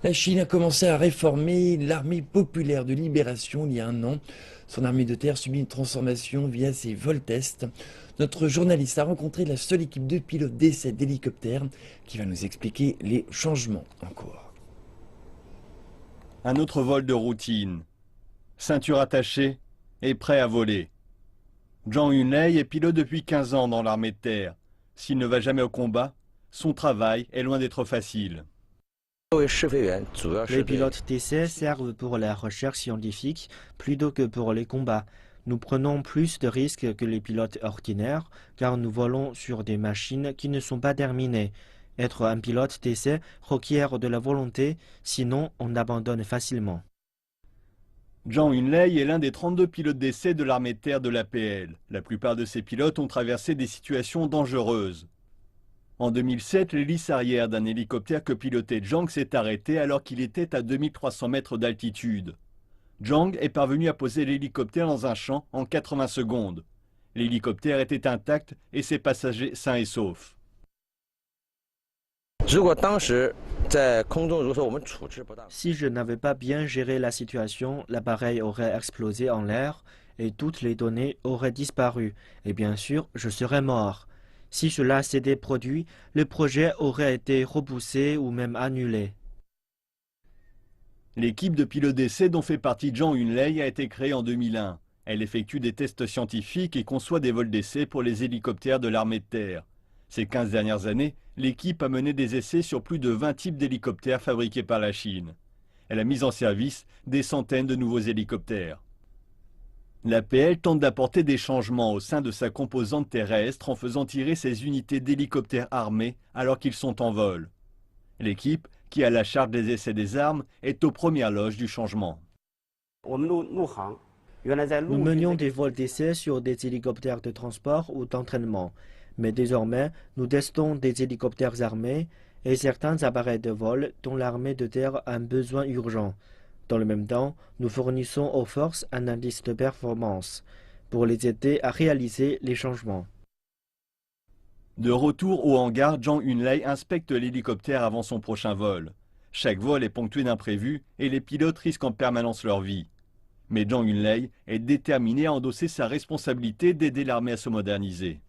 La Chine a commencé à réformer l'armée populaire de libération il y a un an. Son armée de terre subit une transformation via ses vols tests. Notre journaliste a rencontré la seule équipe de pilotes d'essai d'hélicoptères qui va nous expliquer les changements en cours. Un autre vol de routine. Ceinture attachée et prêt à voler. Zhang Yunlei est pilote depuis 15 ans dans l'armée de terre. S'il ne va jamais au combat, son travail est loin d'être facile. Les pilotes d'essai servent pour la recherche scientifique plutôt que pour les combats. Nous prenons plus de risques que les pilotes ordinaires car nous volons sur des machines qui ne sont pas terminées. Être un pilote d'essai requiert de la volonté, sinon on abandonne facilement. Zhang Yunlei est l'un des 32 pilotes d'essai de l'armée de terre de l'APL. La plupart de ces pilotes ont traversé des situations dangereuses. En 2007, l'hélice arrière d'un hélicoptère que pilotait Zhang s'est arrêtée alors qu'il était à 2300 mètres d'altitude. Zhang est parvenu à poser l'hélicoptère dans un champ en 80 secondes. L'hélicoptère était intact et ses passagers sains et saufs. Si je n'avais pas bien géré la situation, l'appareil aurait explosé en l'air et toutes les données auraient disparu. Et bien sûr, je serais mort. Si cela s'était produit, le projet aurait été repoussé ou même annulé. L'équipe de pilotes d'essai dont fait partie Zhang Yunlei a été créée en 2001. Elle effectue des tests scientifiques et conçoit des vols d'essai pour les hélicoptères de l'armée de terre. Ces 15 dernières années, l'équipe a mené des essais sur plus de 20 types d'hélicoptères fabriqués par la Chine. Elle a mis en service des centaines de nouveaux hélicoptères. L'APL tente d'apporter des changements au sein de sa composante terrestre en faisant tirer ses unités d'hélicoptères armés alors qu'ils sont en vol. L'équipe, qui a la charge des essais des armes, est aux premières loges du changement. Nous menions des vols d'essai sur des hélicoptères de transport ou d'entraînement. Mais désormais, nous testons des hélicoptères armés et certains appareils de vol dont l'armée de terre a un besoin urgent. Dans le même temps, nous fournissons aux forces un indice de performance pour les aider à réaliser les changements. De retour au hangar, Zhang Yunlei inspecte l'hélicoptère avant son prochain vol. Chaque vol est ponctué d'imprévus et les pilotes risquent en permanence leur vie. Mais Zhang Yunlei est déterminé à endosser sa responsabilité d'aider l'armée à se moderniser.